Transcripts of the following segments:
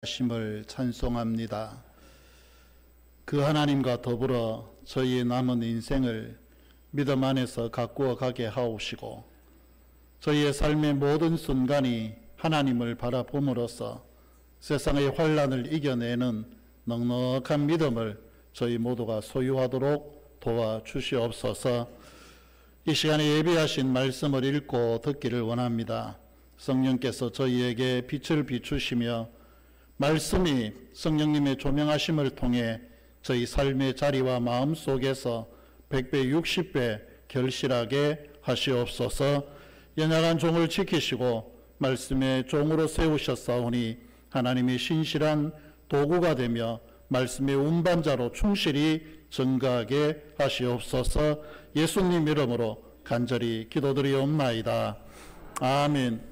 하심을 찬송합니다. 그 하나님과 더불어 저희의 남은 인생을 믿음 안에서 가꾸어 가게 하옵시고 저희의 삶의 모든 순간이 하나님을 바라봄으로써 세상의 환난을 이겨내는 넉넉한 믿음을 저희 모두가 소유하도록 도와주시옵소서. 이 시간에 예비하신 말씀을 읽고 듣기를 원합니다. 성령께서 저희에게 빛을 비추시며 말씀이 성령님의 조명하심을 통해 저희 삶의 자리와 마음 속에서 100배 60배 결실하게 하시옵소서. 연약한 종을 지키시고 말씀의 종으로 세우셨사오니 하나님의 신실한 도구가 되며 말씀의 운반자로 충실히 증거하게 하시옵소서. 예수님 이름으로 간절히 기도드리옵나이다. 아멘.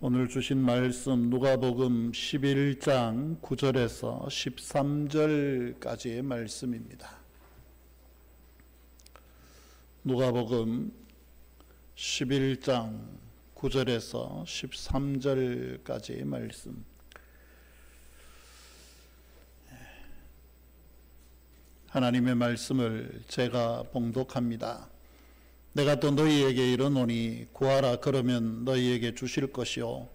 오늘 주신 말씀 누가복음 11장 9절에서 13절까지의 말씀입니다. 누가복음 11장 9절에서 13절까지의 말씀. 하나님의 말씀을 제가 봉독합니다. 내가 또 너희에게 이르노니 구하라 그러면 너희에게 주실 것이요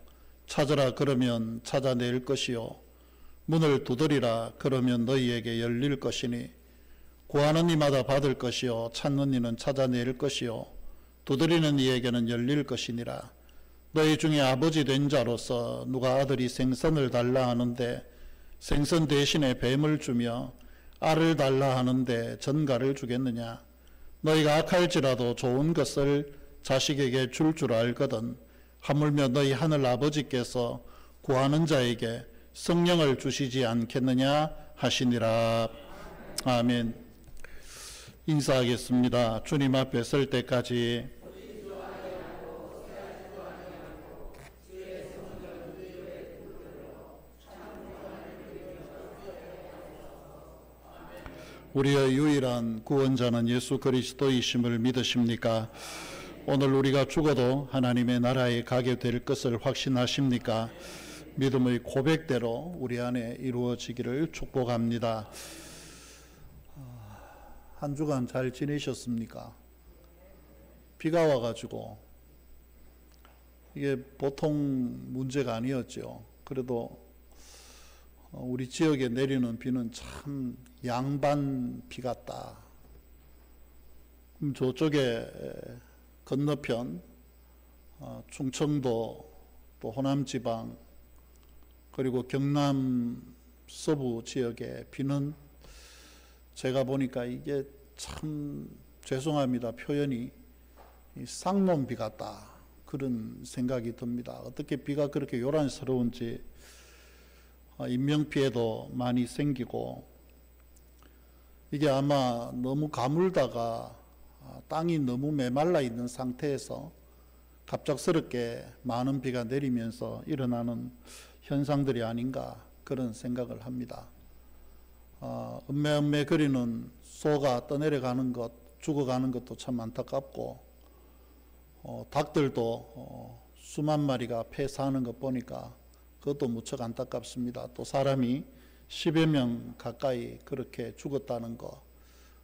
찾으라 그러면 찾아낼 것이요 문을 두드리라 그러면 너희에게 열릴 것이니 구하는 이마다 받을 것이요 찾는 이는 찾아낼 것이요 두드리는 이에게는 열릴 것이니라. 너희 중에 아버지 된 자로서 누가 아들이 생선을 달라 하는데 생선 대신에 뱀을 주며 알을 달라 하는데 전갈을 주겠느냐. 너희가 악할지라도 좋은 것을 자식에게 줄 알거든 하물며 너희 하늘 아버지께서 구하는 자에게 성령을 주시지 않겠느냐 하시니라. 아멘. 인사하겠습니다. 주님 앞에 설 때까지 우리의 유일한 구원자는 예수 그리스도이심을 믿으십니까? 오늘 우리가 죽어도 하나님의 나라에 가게 될 것을 확신하십니까? 믿음의 고백대로 우리 안에 이루어지기를 축복합니다. 한 주간 잘 지내셨습니까? 비가 와가지고 이게 보통 문제가 아니었죠. 그래도 우리 지역에 내리는 비는 참 양반 비 같다. 그럼 저쪽에 건너편 충청도 또 호남지방 그리고 경남 서부 지역의 비는 제가 보니까 이게 참 죄송합니다. 표현이 쌍놈비 같다. 그런 생각이 듭니다. 어떻게 비가 그렇게 요란스러운지 인명피해도 많이 생기고 이게 아마 너무 가물다가 땅이 너무 메말라 있는 상태에서 갑작스럽게 많은 비가 내리면서 일어나는 현상들이 아닌가 그런 생각을 합니다. 음매음매 거리는 소가 떠내려가는 것, 죽어가는 것도 참 안타깝고 닭들도 수만 마리가 폐사하는 것 보니까 그것도 무척 안타깝습니다. 또 사람이 10여 명 가까이 그렇게 죽었다는 것.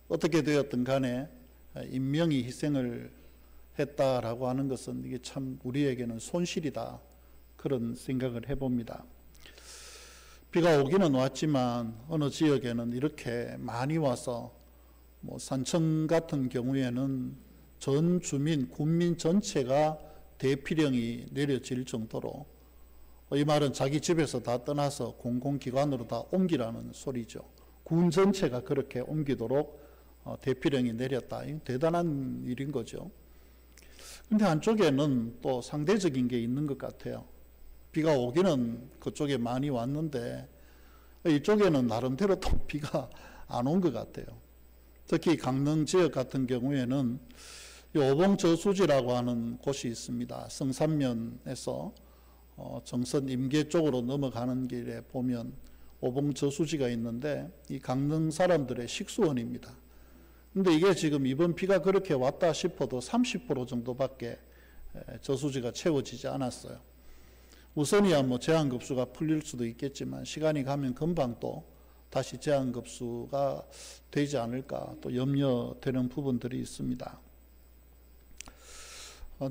어떻게 되었든 간에 인명이 희생을 했다라고 하는 것은 이게 참 우리에게는 손실이다. 그런 생각을 해봅니다. 비가 오기는 왔지만 어느 지역에는 이렇게 많이 와서 산청 같은 경우에는 전 주민, 군민 전체가 대피령이 내려질 정도로 이 말은 자기 집에서 다 떠나서 공공기관으로 다 옮기라는 소리죠. 군 전체가 그렇게 옮기도록 대피령이 내렸다. 대단한 일인 거죠. 근데 한쪽에는 또 상대적인 게 있는 것 같아요. 비가 오기는 그쪽에 많이 왔는데 이쪽에는 나름대로 또 비가 안 온 것 같아요. 특히 강릉 지역 같은 경우에는 오봉저수지라고 하는 곳이 있습니다. 성산면에서 정선 임계 쪽으로 넘어가는 길에 보면 오봉저수지가 있는데 이 강릉 사람들의 식수원입니다. 근데 이게 지금 이번 비가 그렇게 왔다 싶어도 30% 정도밖에 저수지가 채워지지 않았어요. 우선이야 뭐 제한급수가 풀릴 수도 있겠지만 시간이 가면 금방 또 다시 제한급수가 되지 않을까 또 염려되는 부분들이 있습니다.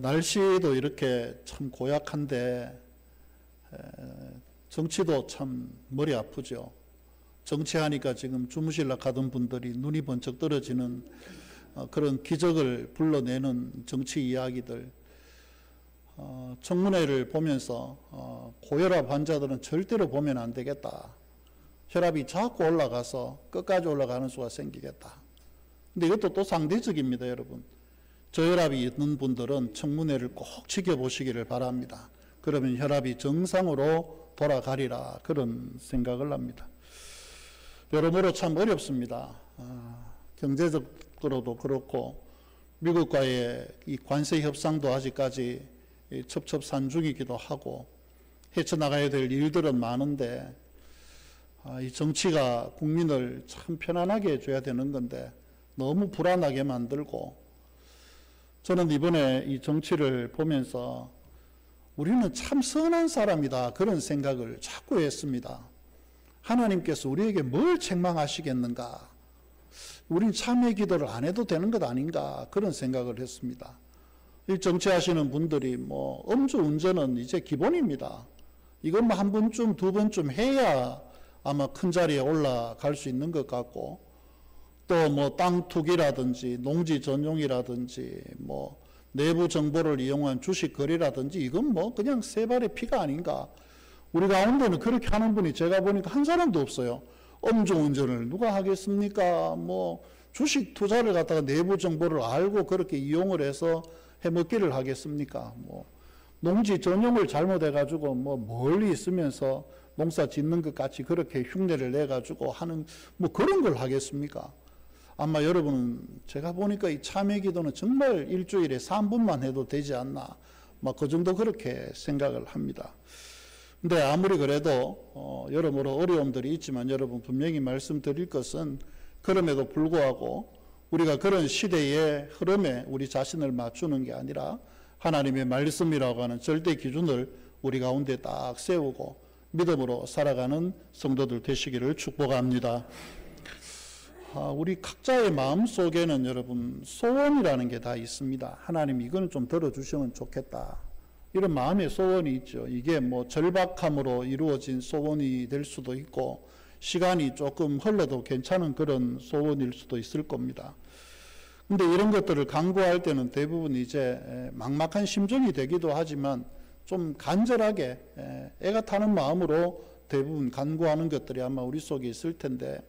날씨도 이렇게 참 고약한데 정치도 참 머리 아프죠. 정치하니까 지금 주무실라 가던 분들이 눈이 번쩍 떨어지는 그런 기적을 불러내는 정치 이야기들. 청문회를 보면서 고혈압 환자들은 절대로 보면 안 되겠다. 혈압이 자꾸 올라가서 끝까지 올라가는 수가 생기겠다. 근데 이것도 또 상대적입니다, 여러분. 저혈압이 있는 분들은 청문회를 꼭 지켜보시기를 바랍니다. 그러면 혈압이 정상으로 돌아가리라 그런 생각을 합니다. 여러모로 참 어렵습니다. 경제적으로도 그렇고 미국과의 이 관세 협상도 아직까지 첩첩산중이기도 하고 헤쳐나가야 될 일들은 많은데 이 정치가 국민을 참 편안하게 해줘야 되는 건데 너무 불안하게 만들고 저는 이번에 이 정치를 보면서 우리는 참 선한 사람이다 그런 생각을 자꾸 했습니다. 하나님께서 우리에게 뭘 책망하시겠는가? 우린 참회 기도를 안 해도 되는 것 아닌가? 그런 생각을 했습니다. 이 정치하시는 분들이 뭐 음주운전은 이제 기본입니다. 이건 뭐 한 번쯤 두 번쯤 해야 아마 큰 자리에 올라갈 수 있는 것 같고 또 뭐 땅 투기라든지 농지 전용이라든지 뭐 내부 정보를 이용한 주식 거래라든지 이건 뭐 그냥 세 발의 피가 아닌가. 우리 가운데는 그렇게 하는 분이 제가 보니까 한 사람도 없어요. 음주운전을 누가 하겠습니까? 뭐 주식 투자를 갖다가 내부 정보를 알고 그렇게 이용을 해서 해먹기를 하겠습니까? 뭐 농지 전용을 잘못해가지고 뭐 멀리 있으면서 농사 짓는 것 같이 그렇게 흉내를 내가지고 하는 뭐 그런 걸 하겠습니까? 아마 여러분은 제가 보니까 이 참회 기도는 정말 일주일에 3분만 해도 되지 않나 막 그 정도 그렇게 생각을 합니다. 근데 아무리 그래도 여러모로 어려움들이 있지만 여러분 분명히 말씀드릴 것은 그럼에도 불구하고 우리가 그런 시대의 흐름에 우리 자신을 맞추는 게 아니라 하나님의 말씀이라고 하는 절대 기준을 우리 가운데 딱 세우고 믿음으로 살아가는 성도들 되시기를 축복합니다. 우리 각자의 마음 속에는 여러분 소원이라는 게 다 있습니다. 하나님 이거는 좀 들어주시면 좋겠다. 이런 마음의 소원이 있죠. 이게 뭐 절박함으로 이루어진 소원이 될 수도 있고 시간이 조금 흘러도 괜찮은 그런 소원일 수도 있을 겁니다. 근데 이런 것들을 간구할 때는 대부분 이제 막막한 심정이 되기도 하지만 좀 간절하게 애가 타는 마음으로 대부분 간구하는 것들이 아마 우리 속에 있을 텐데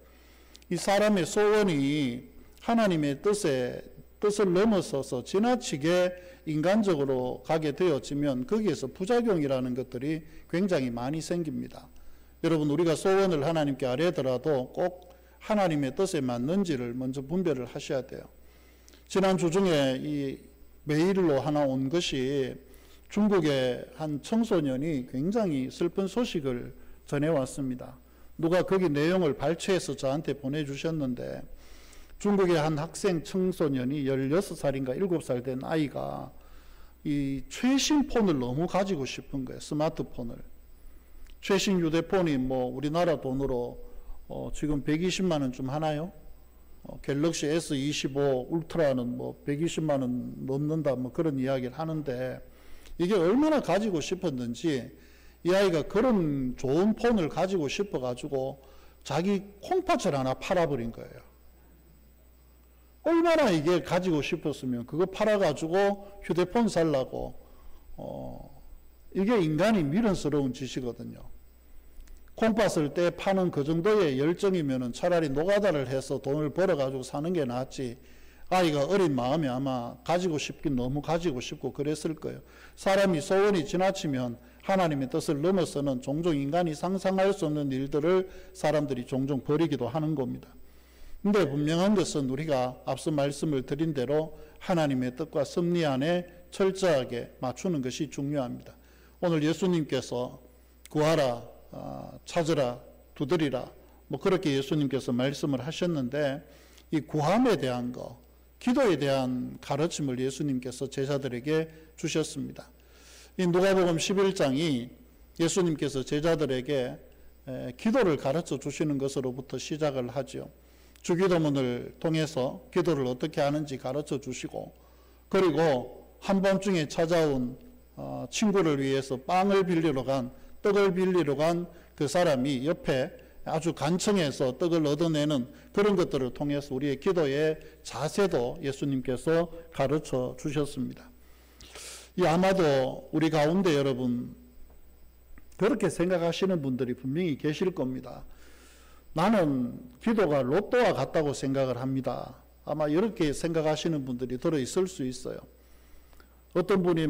이 사람의 소원이 하나님의 뜻을 넘어서서 지나치게 인간적으로 가게 되어지면 거기에서 부작용이라는 것들이 굉장히 많이 생깁니다. 여러분 우리가 소원을 하나님께 아뢰더라도 꼭 하나님의 뜻에 맞는지를 먼저 분별을 하셔야 돼요. 지난주 중에 이 메일로 하나 온 것이 중국의 한 청소년이 굉장히 슬픈 소식을 전해왔습니다. 누가 거기 내용을 발췌해서 저한테 보내주셨는데 중국의 한 학생 청소년이 16살인가 7살 된 아이가 이 최신 폰을 너무 가지고 싶은 거예요. 스마트폰을. 최신 휴대폰이 뭐 우리나라 돈으로 지금 120만 원쯤 하나요? 갤럭시 S25 울트라는 뭐 120만 원 넘는다 뭐 그런 이야기를 하는데 이게 얼마나 가지고 싶었는지 이 아이가 그런 좋은 폰을 가지고 싶어 가지고 자기 콩팥을 하나 팔아버린 거예요. 얼마나 이게 가지고 싶었으면 그거 팔아가지고 휴대폰 살라고 이게 인간이 미련스러운 짓이거든요. 콩팥을 떼 파는 그 정도의 열정이면은 차라리 노가다를 해서 돈을 벌어가지고 사는 게 낫지. 아이가 어린 마음에 아마 가지고 싶긴 너무 가지고 싶고 그랬을 거예요. 사람이 소원이 지나치면 하나님의 뜻을 넘어서는 종종 인간이 상상할 수 없는 일들을 사람들이 종종 벌이기도 하는 겁니다. 근데 분명한 것은 우리가 앞서 말씀을 드린 대로 하나님의 뜻과 섭리 안에 철저하게 맞추는 것이 중요합니다. 오늘 예수님께서 구하라, 찾으라, 두드리라 뭐 그렇게 예수님께서 말씀을 하셨는데 이 구함에 대한 거, 기도에 대한 가르침을 예수님께서 제자들에게 주셨습니다. 이 누가복음 11장이 예수님께서 제자들에게 기도를 가르쳐 주시는 것으로부터 시작을 하죠. 주기도문을 통해서 기도를 어떻게 하는지 가르쳐 주시고, 그리고 한밤중에 찾아온 친구를 위해서 떡을 빌리러 간 그 사람이 옆에 아주 간청해서 떡을 얻어내는 그런 것들을 통해서 우리의 기도의 자세도 예수님께서 가르쳐 주셨습니다. 아마도 우리 가운데 여러분 그렇게 생각하시는 분들이 분명히 계실 겁니다. 나는 기도가 로또와 같다고 생각을 합니다. 아마 이렇게 생각하시는 분들이 들어있을 수 있어요. 어떤 분이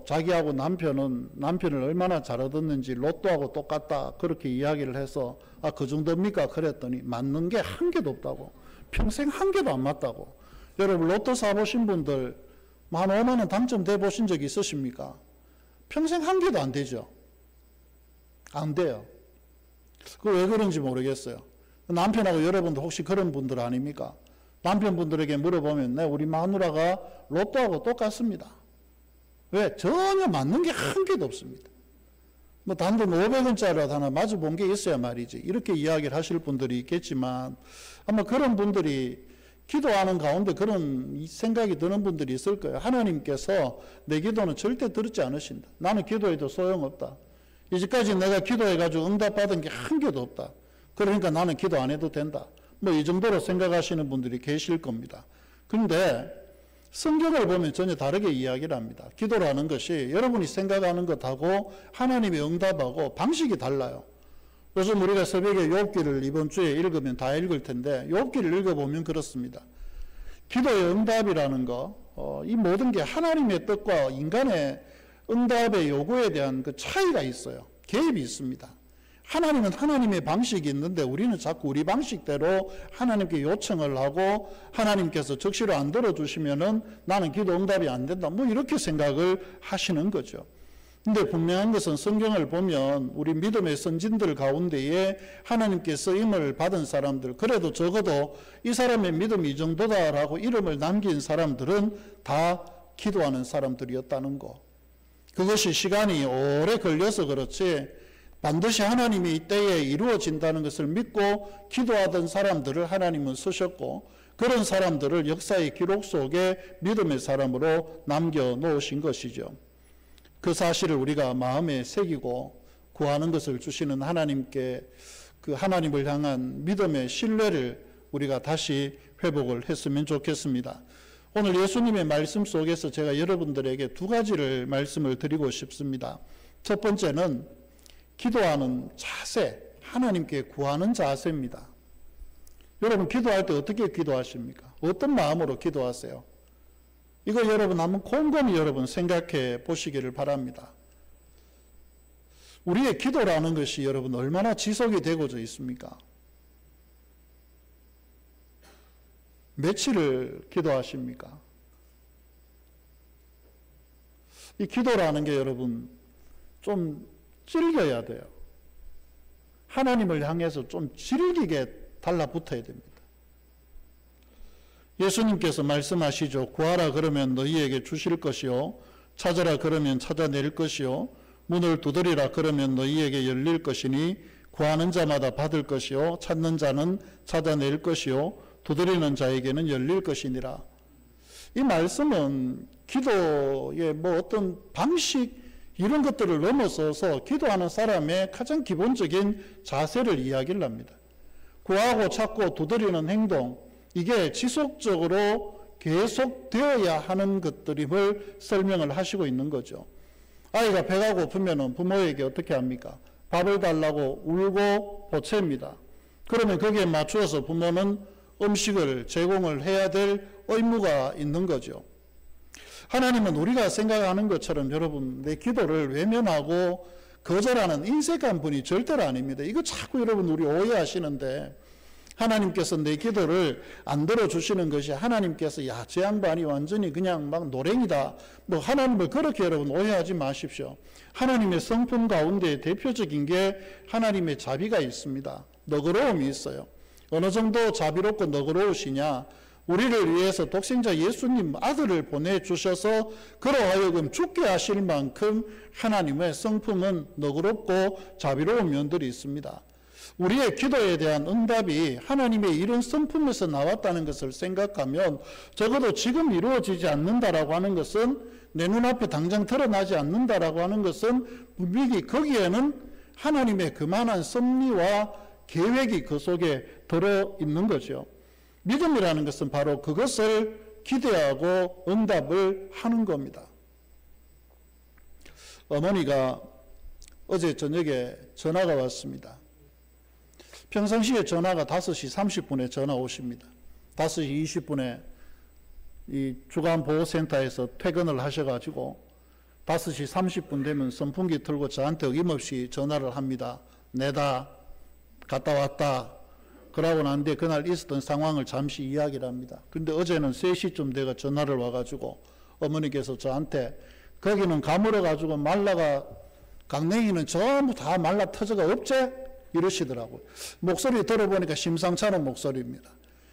자기하고 남편을 얼마나 잘 얻었는지 로또하고 똑같다 그렇게 이야기를 해서 그 정도입니까? 그랬더니 맞는 게 한 개도 없다고. 평생 한 개도 안 맞다고. 여러분 로또 사보신 분들 한 5만 원 당첨돼 보신 적 있으십니까? 평생 한 개도 안 되죠. 안 돼요. 그 왜 그런지 모르겠어요. 남편하고 여러분도 혹시 그런 분들 아닙니까? 남편분들에게 물어보면 우리 마누라가 로또하고 똑같습니다. 왜? 전혀 맞는 게 한 개도 없습니다. 단돈 500원짜리라도 하나 맞아 본 게 있어야 말이지. 이렇게 이야기를 하실 분들이 있겠지만 아마 그런 분들이 기도하는 가운데 그런 생각이 드는 분들이 있을 거예요. 하나님께서 내 기도는 절대 들었지 않으신다. 나는 기도해도 소용없다. 이제까지 내가 기도해가지고 응답받은 게 한 개도 없다. 그러니까 나는 기도 안 해도 된다. 이 정도로 생각하시는 분들이 계실 겁니다. 그런데 성경을 보면 전혀 다르게 이야기를 합니다. 기도라는 것이 여러분이 생각하는 것하고 하나님의 응답하고 방식이 달라요. 요즘 우리가 새벽에 욥기를 이번 주에 읽으면 다 읽을 텐데 욥기를 읽어보면 그렇습니다. 기도의 응답이라는 거, 이 모든 게 하나님의 뜻과 인간의 응답의 요구에 대한 그 차이가 있어요. 개입이 있습니다. 하나님은 하나님의 방식이 있는데 우리는 자꾸 우리 방식대로 하나님께 요청을 하고 하나님께서 적시로 안 들어주시면은 나는 기도 응답이 안 된다. 이렇게 생각을 하시는 거죠. 근데 분명한 것은 성경을 보면 우리 믿음의 선진들 가운데에 하나님께 쓰임을 받은 사람들, 그래도 적어도 이 사람의 믿음이 이 정도다라고 이름을 남긴 사람들은 다 기도하는 사람들이었다는 거. 그것이 시간이 오래 걸려서 그렇지 반드시 하나님이 이때에 이루어진다는 것을 믿고 기도하던 사람들을 하나님은 쓰셨고 그런 사람들을 역사의 기록 속에 믿음의 사람으로 남겨놓으신 것이죠. 그 사실을 우리가 마음에 새기고 구하는 것을 주시는 하나님께 그 하나님을 향한 믿음의 신뢰를 우리가 다시 회복을 했으면 좋겠습니다. 오늘 예수님의 말씀 속에서 제가 여러분들에게 두 가지를 말씀을 드리고 싶습니다. 첫 번째는 기도하는 자세, 하나님께 구하는 자세입니다. 여러분 기도할 때 어떻게 기도하십니까? 어떤 마음으로 기도하세요? 이거 여러분 한번 곰곰이 여러분 생각해 보시기를 바랍니다. 우리의 기도라는 것이 여러분 얼마나 지속이 되고자 있습니까? 며칠을 기도하십니까? 이 기도라는 게 여러분 좀 즐겨야 돼요. 하나님을 향해서 좀 즐기게 달라붙어야 됩니다. 예수님께서 말씀하시죠. 구하라 그러면 너희에게 주실 것이요 찾아라 그러면 찾아낼 것이요 문을 두드리라 그러면 너희에게 열릴 것이니 구하는 자마다 받을 것이요 찾는 자는 찾아낼 것이요 두드리는 자에게는 열릴 것이니라. 이 말씀은 기도의 어떤 방식 이런 것들을 넘어서서 기도하는 사람의 가장 기본적인 자세를 이야기를 합니다. 구하고 찾고 두드리는 행동, 이게 지속적으로 계속되어야 하는 것들임을 설명을 하시고 있는 거죠. 아이가 배가 고프면 부모에게 어떻게 합니까? 밥을 달라고 울고 보채입니다. 그러면 거기에 맞추어서 부모는 음식을 제공을 해야 될 의무가 있는 거죠. 하나님은 우리가 생각하는 것처럼 여러분 내 기도를 외면하고 거절하는 인색한 분이 절대로 아닙니다. 이거 자꾸 여러분 우리 오해하시는데 하나님께서 내 기도를 안 들어주시는 것이 하나님께서 저 양반이 완전히 그냥 막 노랭이다. 하나님을 그렇게 여러분 오해하지 마십시오. 하나님의 성품 가운데 대표적인 게 하나님의 자비가 있습니다. 너그러움이 있어요. 어느 정도 자비롭고 너그러우시냐? 우리를 위해서 독생자 예수님 아들을 보내주셔서 그로 하여금 죽게 하실 만큼 하나님의 성품은 너그럽고 자비로운 면들이 있습니다. 우리의 기도에 대한 응답이 하나님의 이런 성품에서 나왔다는 것을 생각하면 적어도 지금 이루어지지 않는다라고 하는 것은, 내 눈앞에 당장 드러나지 않는다라고 하는 것은 분명히 거기에는 하나님의 그만한 섭리와 계획이 그 속에 들어있는 거죠. 믿음이라는 것은 바로 그것을 기대하고 응답을 하는 겁니다. 어머니가 어제 저녁에 전화가 왔습니다. 평상시에 전화가 5시 30분에 전화 오십니다. 5시 20분에 이 주간보호센터에서 퇴근을 하셔가지고 5시 30분 되면 선풍기 틀고 저한테 어김없이 전화를 합니다. 내다 갔다 왔다. 그러고 난데 그날 있었던 상황을 잠시 이야기를 합니다. 그런데 어제는 3시쯤 돼가 전화를 와가지고 어머니께서 저한테 거기는 가물어가지고 말라가 강냉이는 전부 다 말라 터져가 없제? 이러시더라고요. 목소리 들어보니까 심상찮은 목소리입니다.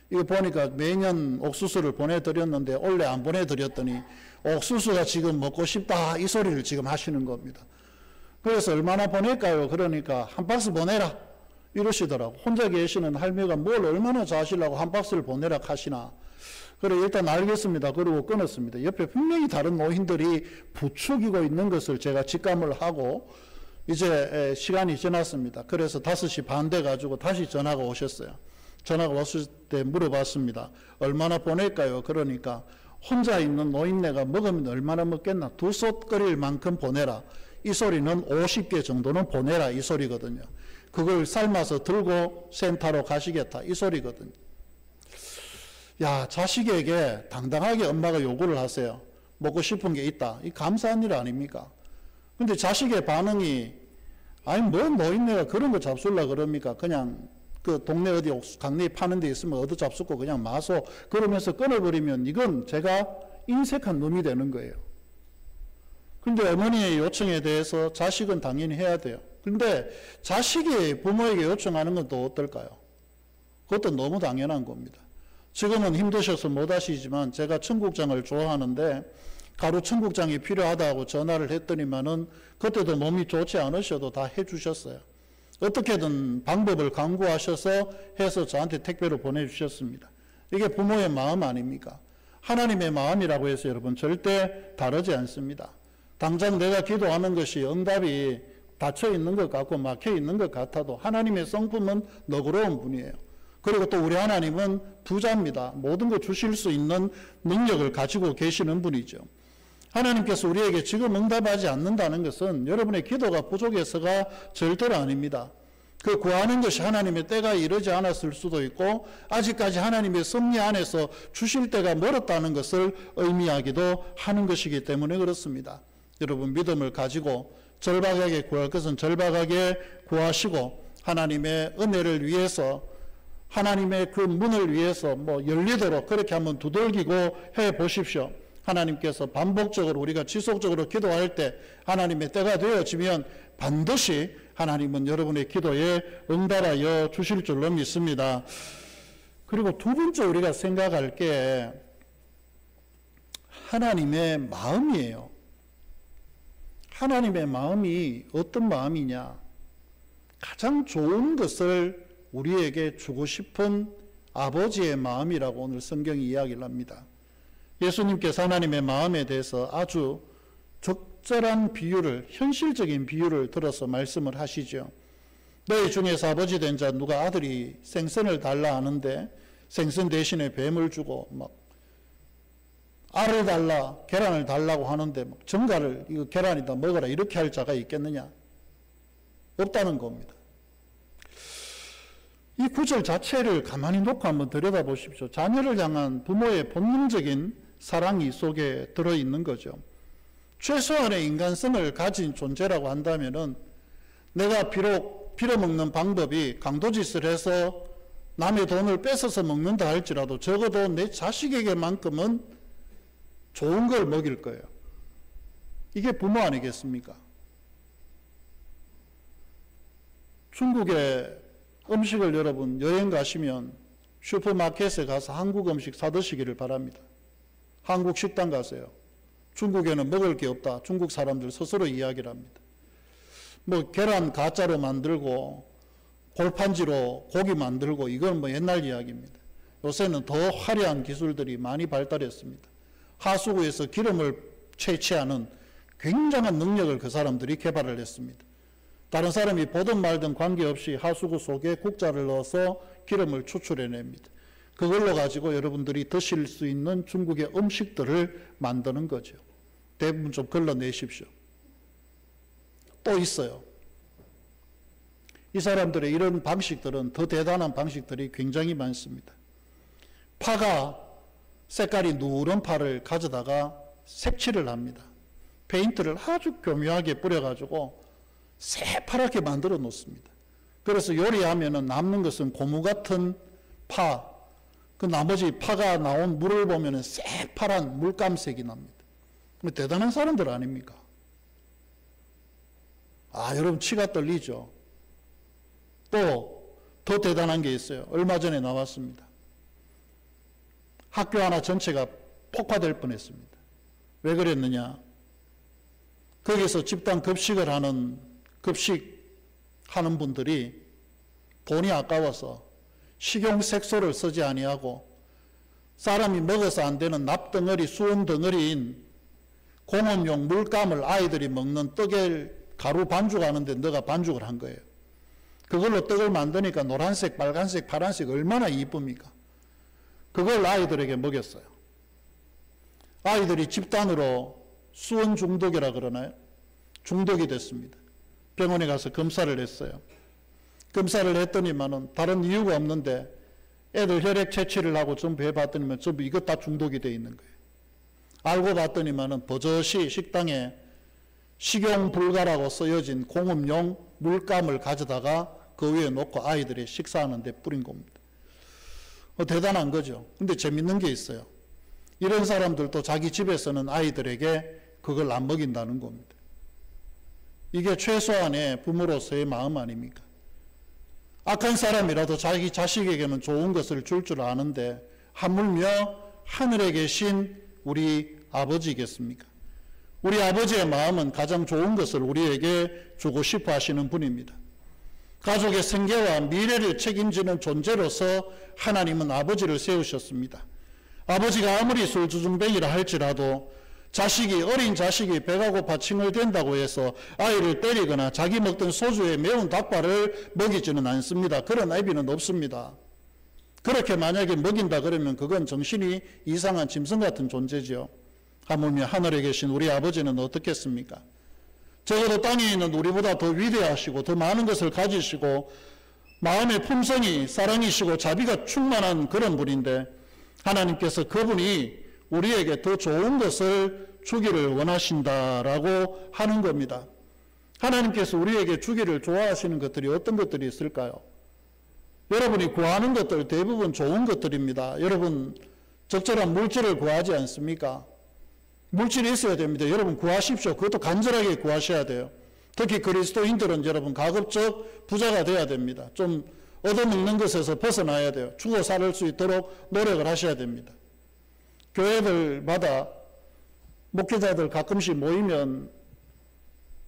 이거 보니까 매년 옥수수를 보내드렸는데 올해 안 보내드렸더니 옥수수가 지금 먹고 싶다 이 소리를 지금 하시는 겁니다. 그래서 얼마나 보낼까요? 그러니까 한 박스 보내라 이러시더라고. 혼자 계시는 할머니가 뭘 얼마나 좋아하시려고 한 박스를 보내라 하시나. 그래 일단 알겠습니다. 그러고 끊었습니다. 옆에 분명히 다른 노인들이 부추기고 있는 것을 제가 직감을 하고 이제 시간이 지났습니다. 그래서 5시 반 돼가지고 다시 전화가 오셨어요. 전화가 왔을 때 물어봤습니다. 얼마나 보낼까요? 그러니까 혼자 있는 노인네가 먹으면 얼마나 먹겠나? 2솥 끓일 만큼 보내라. 이 소리는 50개 정도는 보내라 이 소리거든요. 그걸 삶아서 들고 센터로 가시겠다 이 소리거든요. 야, 자식에게 당당하게 엄마가 요구를 하세요. 먹고 싶은 게 있다. 이 감사한 일 아닙니까? 근데 자식의 반응이 아니 뭐 노인네가 그런 거 잡술라 그럽니까? 그냥 그 동네 어디 강내에 파는 데 있으면 얻어 잡수고 그냥 마소 그러면서 끊어버리면 이건 제가 인색한 놈이 되는 거예요. 근데 어머니의 요청에 대해서 자식은 당연히 해야 돼요. 근데 자식이 부모에게 요청하는 건 또 어떨까요? 그것도 너무 당연한 겁니다. 지금은 힘드셔서 못 하시지만 제가 청국장을 좋아하는데 가루 청국장이 필요하다고 전화를 했더니만은 그때도 몸이 좋지 않으셔도 다 해주셨어요. 어떻게든 방법을 강구하셔서 해서 저한테 택배로 보내주셨습니다. 이게 부모의 마음 아닙니까? 하나님의 마음이라고 해서 여러분 절대 다르지 않습니다. 당장 내가 기도하는 것이 응답이 닫혀 있는 것 같고 막혀 있는 것 같아도 하나님의 성품은 너그러운 분이에요. 그리고 또 우리 하나님은 부자입니다. 모든 거 주실 수 있는 능력을 가지고 계시는 분이죠. 하나님께서 우리에게 지금 응답하지 않는다는 것은 여러분의 기도가 부족해서가 절대로 아닙니다. 그 구하는 것이 하나님의 때가 이르지 않았을 수도 있고 아직까지 하나님의 섭리 안에서 주실 때가 멀었다는 것을 의미하기도 하는 것이기 때문에 그렇습니다. 여러분 믿음을 가지고 절박하게 구할 것은 절박하게 구하시고 하나님의 은혜를 위해서 하나님의 그 문을 위해서 열리도록 그렇게 한번 두들기고 해 보십시오. 하나님께서 반복적으로 우리가 지속적으로 기도할 때 하나님의 때가 되어지면 반드시 하나님은 여러분의 기도에 응답하여 주실 줄로 믿습니다. 그리고 두 번째 우리가 생각할 게 하나님의 마음이에요. 하나님의 마음이 어떤 마음이냐? 가장 좋은 것을 우리에게 주고 싶은 아버지의 마음이라고 오늘 성경이 이야기를 합니다. 예수님께서 하나님의 마음에 대해서 아주 적절한 비유를, 현실적인 비유를 들어서 말씀을 하시죠. 너희 중에서 아버지 된 자 누가 아들이 생선을 달라 하는데 생선 대신에 뱀을 주고 알을 달라, 계란을 달라고 하는데 정갈을 이거 계란이다 먹어라 이렇게 할 자가 있겠느냐? 없다는 겁니다. 이 구절 자체를 가만히 놓고 한번 들여다보십시오. 자녀를 향한 부모의 본능적인 사랑이 속에 들어있는 거죠. 최소한의 인간성을 가진 존재라고 한다면은 내가 비록 빌어먹는 방법이 강도짓을 해서 남의 돈을 뺏어서 먹는다 할지라도 적어도 내 자식에게만큼은 좋은 걸 먹일 거예요. 이게 부모 아니겠습니까? 중국의 음식을 여러분 여행 가시면 슈퍼마켓에 가서 한국 음식 사드시기를 바랍니다. 한국 식당 가세요. 중국에는 먹을 게 없다. 중국 사람들 스스로 이야기를 합니다. 뭐 계란 가짜로 만들고 골판지로 고기 만들고 이건 뭐 옛날 이야기입니다. 요새는 더 화려한 기술들이 많이 발달했습니다. 하수구에서 기름을 채취하는 굉장한 능력을 그 사람들이 개발을 했습니다. 다른 사람이 보든 말든 관계없이 하수구 속에 국자를 넣어서 기름을 추출해냅니다. 그걸로 가지고 여러분들이 드실 수 있는 중국의 음식들을 만드는 거죠. 대부분 좀 걸러내십시오. 또 있어요. 이 사람들의 이런 방식들은 더 대단한 방식들이 굉장히 많습니다. 파가 색깔이 누런 파를 가져다가 색칠을 합니다. 페인트를 아주 교묘하게 뿌려가지고 새파랗게 만들어 놓습니다. 그래서 요리하면은 남는 것은 고무 같은 파, 그 나머지 파가 나온 물을 보면은 새파란 물감색이 납니다. 대단한 사람들 아닙니까? 아, 여러분 치가 떨리죠? 또 더 대단한 게 있어요. 얼마 전에 나왔습니다. 학교 하나 전체가 폭파될 뻔했습니다. 왜 그랬느냐? 거기서 집단 급식을 하는 급식하는 분들이 돈이 아까워서 식용색소를 쓰지 아니하고 사람이 먹어서 안 되는 납덩어리, 수은 덩어리인 공업용 물감을 아이들이 먹는 떡에 가루 반죽하는데 너가 반죽을 한 거예요. 그걸로 떡을 만드니까 노란색, 빨간색, 파란색 얼마나 이쁩니까? 그걸 아이들에게 먹였어요. 아이들이 집단으로 수은 중독이라 그러나요? 중독이 됐습니다. 병원에 가서 검사를 했어요. 검사를 했더니만은 다른 이유가 없는데 애들 혈액 채취를 하고 전부 해봤더니만 전부 이것 다 중독이 돼 있는 거예요. 알고 봤더니만은 버젓이 식당에 식용 불가라고 쓰여진 공업용 물감을 가져다가 그 위에 놓고 아이들이 식사하는 데 뿌린 겁니다. 대단한 거죠. 근데 재밌는 게 있어요. 이런 사람들도 자기 집에서는 아이들에게 그걸 안 먹인다는 겁니다. 이게 최소한의 부모로서의 마음 아닙니까? 악한 사람이라도 자기 자식에게는 좋은 것을 줄 줄 아는데 하물며 하늘에 계신 우리 아버지겠습니까? 우리 아버지의 마음은 가장 좋은 것을 우리에게 주고 싶어 하시는 분입니다. 가족의 생계와 미래를 책임지는 존재로서 하나님은 아버지를 세우셨습니다. 아버지가 아무리 술주정뱅이라 할지라도 어린 자식이 배가 고파 칭얼댄다고 해서 아이를 때리거나 자기 먹던 소주에 매운 닭발을 먹이지는 않습니다. 그런 아이비는 없습니다. 그렇게 만약에 먹인다 그러면 그건 정신이 이상한 짐승 같은 존재죠. 하물며 하늘에 계신 우리 아버지는 어떻겠습니까? 적어도 땅에 있는 우리보다 더 위대하시고 더 많은 것을 가지시고 마음의 품성이 사랑이시고 자비가 충만한 그런 분인데 하나님께서 그분이 우리에게 더 좋은 것을 주기를 원하신다라고 하는 겁니다. 하나님께서 우리에게 주기를 좋아하시는 것들이 어떤 것들이 있을까요? 여러분이 구하는 것들 대부분 좋은 것들입니다. 여러분 적절한 물질을 구하지 않습니까? 물질이 있어야 됩니다. 여러분 구하십시오. 그것도 간절하게 구하셔야 돼요. 특히 그리스도인들은 여러분 가급적 부자가 돼야 됩니다. 좀 얻어먹는 것에서 벗어나야 돼요. 죽어 살 수 있도록 노력을 하셔야 됩니다. 교회들마다 목회자들 가끔씩 모이면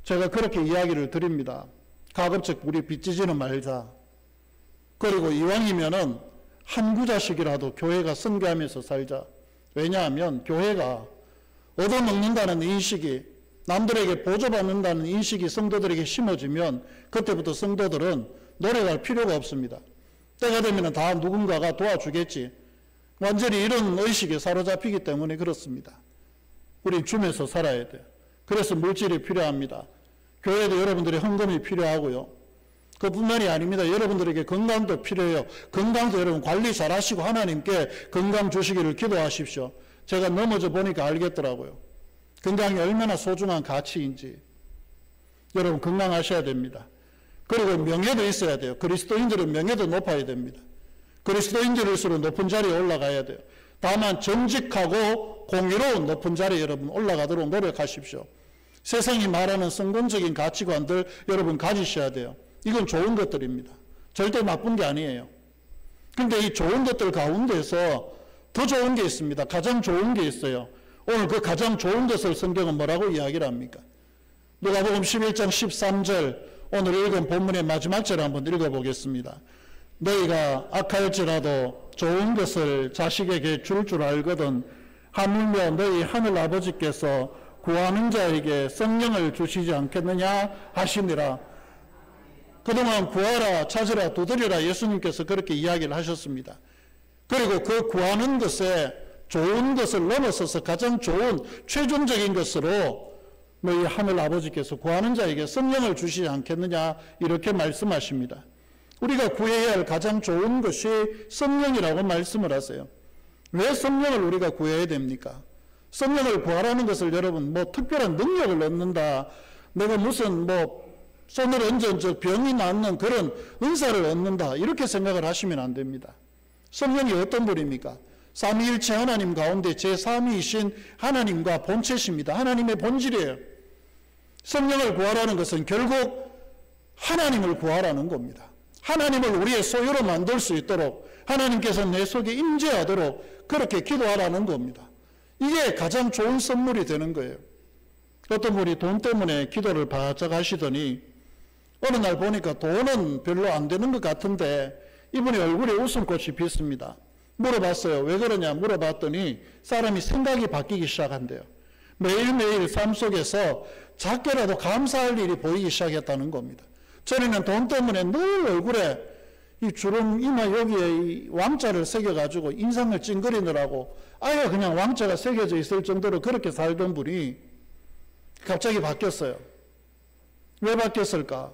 제가 그렇게 이야기를 드립니다. 가급적 우리 빚지지는 말자. 그리고 이왕이면은 한 구자씩이라도 교회가 선교하면서 살자. 왜냐하면 교회가 얻어먹는다는 인식이 남들에게 보조받는다는 인식이 성도들에게 심어지면 그때부터 성도들은 노력할 필요가 없습니다. 때가 되면 다 누군가가 도와주겠지. 완전히 이런 의식에 사로잡히기 때문에 그렇습니다. 우린 주면서 살아야 돼요. 그래서 물질이 필요합니다. 교회도 여러분들의 헌금이 필요하고요. 그뿐만이 아닙니다. 여러분들에게 건강도 필요해요. 건강도 여러분 관리 잘 하시고 하나님께 건강 주시기를 기도하십시오. 제가 넘어져 보니까 알겠더라고요. 건강이 얼마나 소중한 가치인지. 여러분 건강하셔야 됩니다. 그리고 명예도 있어야 돼요. 그리스도인들은 명예도 높아야 됩니다. 그리스도인들일수록 높은 자리에 올라가야 돼요. 다만 정직하고 공의로운 높은 자리에 여러분 올라가도록 노력하십시오. 세상이 말하는 성공적인 가치관들 여러분 가지셔야 돼요. 이건 좋은 것들입니다. 절대 나쁜 게 아니에요. 근데 이 좋은 것들 가운데서 더 좋은 게 있습니다. 가장 좋은 게 있어요. 오늘 그 가장 좋은 것을 성경은 뭐라고 이야기를 합니까? 누가복음 11장 13절, 오늘 읽은 본문의 마지막 절 한번 읽어보겠습니다. 너희가 악할지라도 좋은 것을 자식에게 줄 줄 알거든 하물며 너희 하늘 아버지께서 구하는 자에게 성령을 주시지 않겠느냐 하시니라. 그동안 구하라, 찾으라, 두드리라 예수님께서 그렇게 이야기를 하셨습니다. 그리고 그 구하는 것에 좋은 것을 넘어서서 가장 좋은 최종적인 것으로 너희 하늘 아버지께서 구하는 자에게 성령을 주시지 않겠느냐 이렇게 말씀하십니다. 우리가 구해야 할 가장 좋은 것이 성령이라고 말씀을 하세요. 왜 성령을 우리가 구해야 됩니까? 성령을 구하라는 것을 여러분 뭐 특별한 능력을 얻는다, 내가 무슨 뭐 손을 얹은 병이 낫는 그런 은사를 얻는다 이렇게 생각을 하시면 안 됩니다. 성령이 어떤 분입니까? 삼위일체 하나님 가운데 제3위이신 하나님과 본체십니다. 하나님의 본질이에요. 성령을 구하라는 것은 결국 하나님을 구하라는 겁니다. 하나님을 우리의 소유로 만들 수 있도록 하나님께서 내 속에 임재하도록 그렇게 기도하라는 겁니다. 이게 가장 좋은 선물이 되는 거예요. 어떤 분이 돈 때문에 기도를 바짝 하시더니 어느 날 보니까 돈은 별로 안 되는 것 같은데 이분이 얼굴에 웃음꽃이 피습니다. 물어봤어요. 왜 그러냐 물어봤더니 사람이 생각이 바뀌기 시작한대요. 매일매일 삶 속에서 작게라도 감사할 일이 보이기 시작했다는 겁니다. 전에는 돈 때문에 늘 얼굴에 이 주름 이마 여기에 이 왕자를 새겨가지고 인상을 찡그리느라고 아예 그냥 왕자가 새겨져 있을 정도로 그렇게 살던 분이 갑자기 바뀌었어요. 왜 바뀌었을까?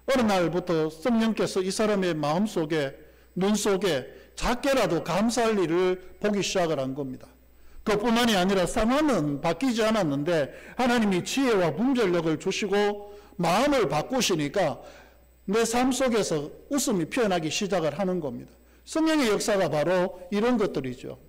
어느 날부터 성령께서 이 사람의 마음속에 눈 속에 작게라도 감사할 일을 보기 시작을 한 겁니다. 그뿐만이 아니라 상황은 바뀌지 않았는데 하나님이 지혜와 분별력을 주시고 마음을 바꾸시니까 내 삶 속에서 웃음이 피어나기 시작을 하는 겁니다. 성령의 역사가 바로 이런 것들이죠.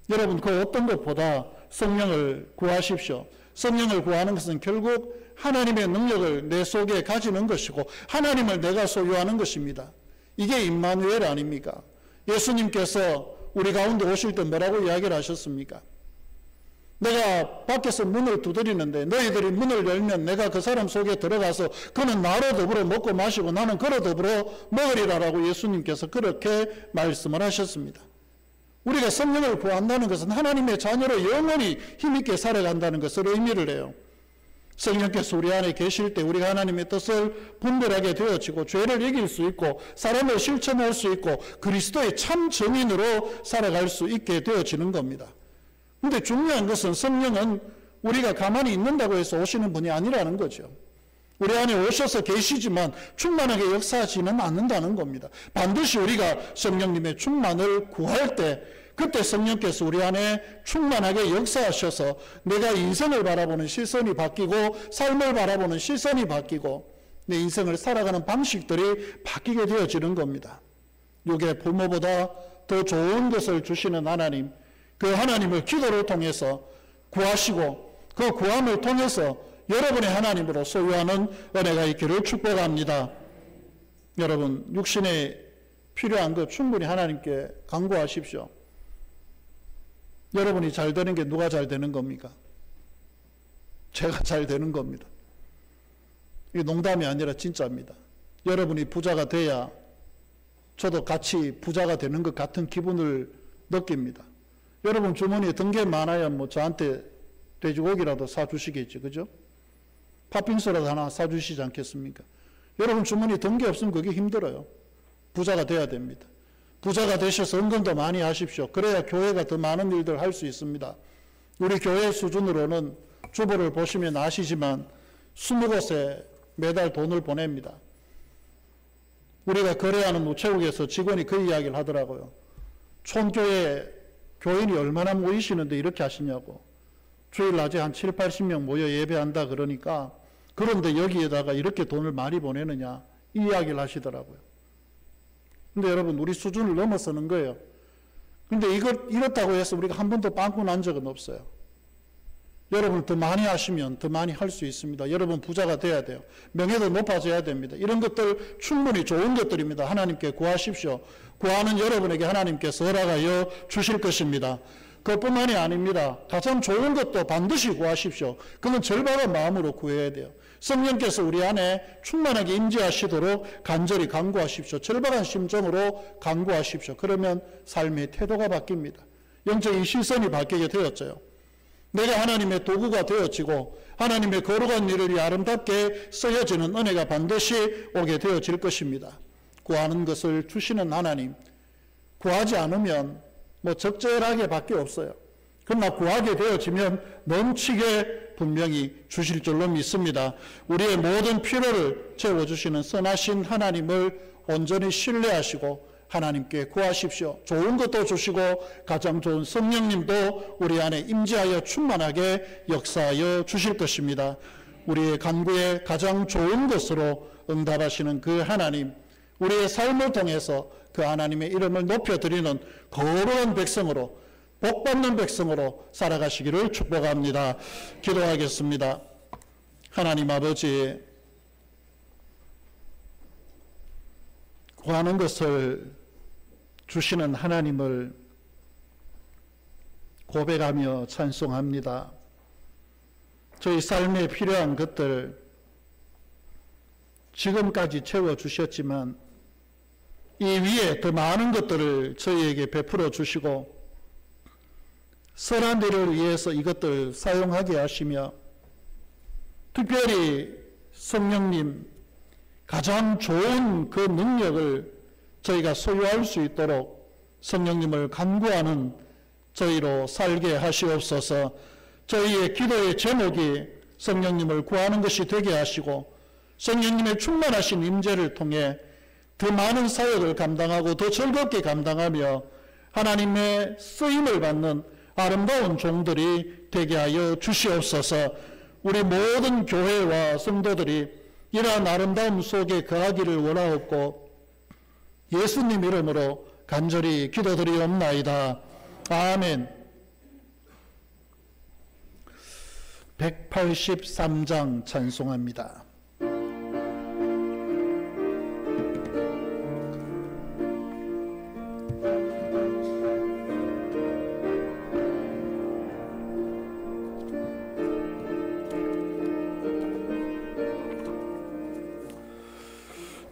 여러분 그 어떤 것보다 성령을 구하십시오. 성령을 구하는 것은 결국 하나님의 능력을 내 속에 가지는 것이고 하나님을 내가 소유하는 것입니다. 이게 임마누엘 아닙니까? 예수님께서 우리 가운데 오실 때 뭐라고 이야기를 하셨습니까? 내가 밖에서 문을 두드리는데 너희들이 문을 열면 내가 그 사람 속에 들어가서 그는 나로 더불어 먹고 마시고 나는 그로 더불어 먹으리라라고 예수님께서 그렇게 말씀을 하셨습니다. 우리가 성령을 구한다는 것은 하나님의 자녀로 영원히 힘있게 살아간다는 것을 의미를 해요. 성령께서 우리 안에 계실 때 우리가 하나님의 뜻을 분별하게 되어지고 죄를 이길 수 있고 사람을 실천할 수 있고 그리스도의 참 증인으로 살아갈 수 있게 되어지는 겁니다. 근데 중요한 것은 성령은 우리가 가만히 있는다고 해서 오시는 분이 아니라는 거죠. 우리 안에 오셔서 계시지만 충만하게 역사하지는 않는다는 겁니다. 반드시 우리가 성령님의 충만을 구할 때 그때 성령께서 우리 안에 충만하게 역사하셔서 내가 인생을 바라보는 시선이 바뀌고 삶을 바라보는 시선이 바뀌고 내 인생을 살아가는 방식들이 바뀌게 되어지는 겁니다. 이게 부모보다 더 좋은 것을 주시는 하나님, 그 하나님을 기도를 통해서 구하시고 그 구함을 통해서 여러분의 하나님으로 소유하는 은혜가 있기를 축복합니다. 여러분 육신에 필요한 것 충분히 하나님께 간구하십시오. 여러분이 잘 되는 게 누가 잘 되는 겁니까? 제가 잘 되는 겁니다. 이게 농담이 아니라 진짜입니다. 여러분이 부자가 돼야 저도 같이 부자가 되는 것 같은 기분을 느낍니다. 여러분 주머니에 든 게 많아야 뭐 저한테 돼지고기라도 사주시겠죠. 그죠? 팥빙수라도 하나 사주시지 않겠습니까? 여러분 주머니에 든 게 없으면 그게 힘들어요. 부자가 돼야 됩니다. 부자가 되셔서 헌금도 많이 하십시오. 그래야 교회가 더 많은 일들을 할 수 있습니다. 우리 교회 수준으로는 주보를 보시면 아시지만 20곳에 매달 돈을 보냅니다. 우리가 거래하는 우체국에서 직원이 그 이야기를 하더라고요. 촌교회 교인이 얼마나 모이시는데 이렇게 하시냐고. 주일 낮에 한 7, 80명 모여 예배한다 그러니까 그런데 여기에다가 이렇게 돈을 많이 보내느냐 이 이야기를 하시더라고요. 근데 여러분 우리 수준을 넘어서는 거예요. 근데 이렇다고 해서 우리가 한 번도 빵꾸 난 적은 없어요. 여러분 더 많이 하시면 더 많이 할 수 있습니다. 여러분 부자가 돼야 돼요. 명예도 높아져야 됩니다. 이런 것들 충분히 좋은 것들입니다. 하나님께 구하십시오. 구하는 여러분에게 하나님께서 허락하여 주실 것입니다. 그것뿐만이 아닙니다. 가장 좋은 것도 반드시 구하십시오. 그건 절박한 마음으로 구해야 돼요. 성령께서 우리 안에 충만하게 임재하시도록 간절히 간구하십시오. 절박한 심정으로 간구하십시오. 그러면 삶의 태도가 바뀝니다. 영적인 시선이 바뀌게 되었죠. 내가 하나님의 도구가 되어지고 하나님의 거룩한 일을 아름답게 쓰여지는 은혜가 반드시 오게 되어질 것입니다. 구하는 것을 주시는 하나님, 구하지 않으면 적절하게 밖에 없어요. 그러나 구하게 되어지면 넘치게 분명히 주실 줄로 믿습니다. 우리의 모든 필요를 채워주시는 선하신 하나님을 온전히 신뢰하시고 하나님께 구하십시오. 좋은 것도 주시고 가장 좋은 성령님도 우리 안에 임재하여 충만하게 역사하여 주실 것입니다. 우리의 간구에 가장 좋은 것으로 응답하시는 그 하나님, 우리의 삶을 통해서 그 하나님의 이름을 높여드리는 거룩한 백성으로, 복받는 백성으로 살아가시기를 축복합니다. 기도하겠습니다. 하나님 아버지, 구하는 것을 주시는 하나님을 고백하며 찬송합니다. 저희 삶에 필요한 것들 지금까지 채워주셨지만 이 위에 더 많은 것들을 저희에게 베풀어 주시고 선한 일을 위해서 이것들 사용하게 하시며 특별히 성령님 가장 좋은 그 능력을 저희가 소유할 수 있도록 성령님을 간구하는 저희로 살게 하시옵소서. 저희의 기도의 제목이 성령님을 구하는 것이 되게 하시고 성령님의 충만하신 임재를 통해 더 많은 사역을 감당하고 더 즐겁게 감당하며 하나님의 쓰임을 받는 아름다운 종들이 되게 하여 주시옵소서. 우리 모든 교회와 성도들이 이러한 아름다움 속에 거하기를 원하옵고 예수님 이름으로 간절히 기도드리옵나이다. 아멘. 183장 찬송합니다.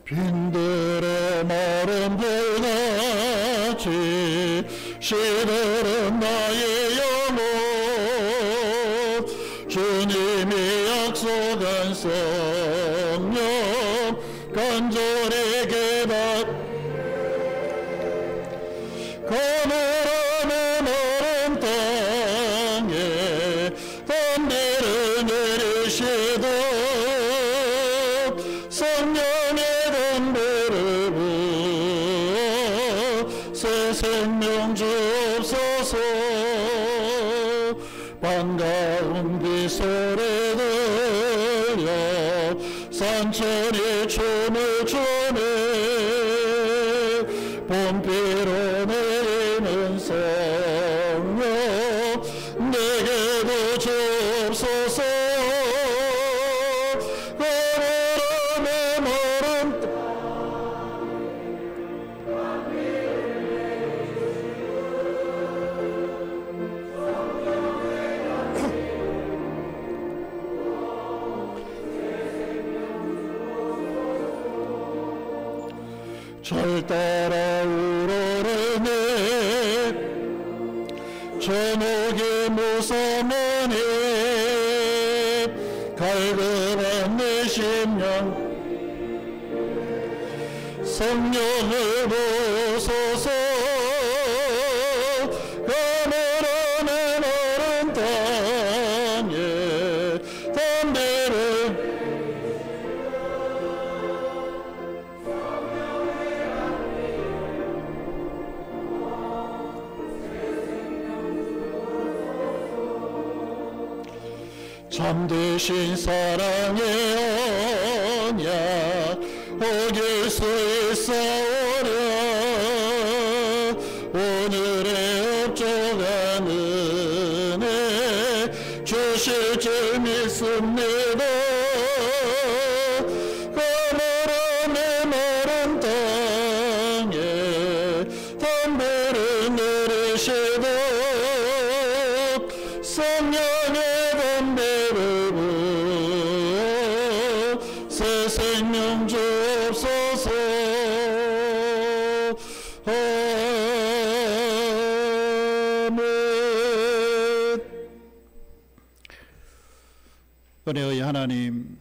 빈들의 마른 불같이 시들은 나의 영혼 주님이 약속한 성령 간절히 기다 가물함의 마른 땅에 단비를 내리시다 성령의 담배를 부어 새 생명 주옵소서. 반가운 빗소리 들려 산천이 춤을 추네 봄비로 내리는 성령 내게도 주옵소서. 절 따라 우러르네 저녁의 무사모니 갈급한 내 심령 성령을 부소서. 가물함의 마른 땅에 담배를 참되신 사랑의 언약 어길 수 있사오랴 오늘의 업적한 은혜 주신 은혜의 하나님,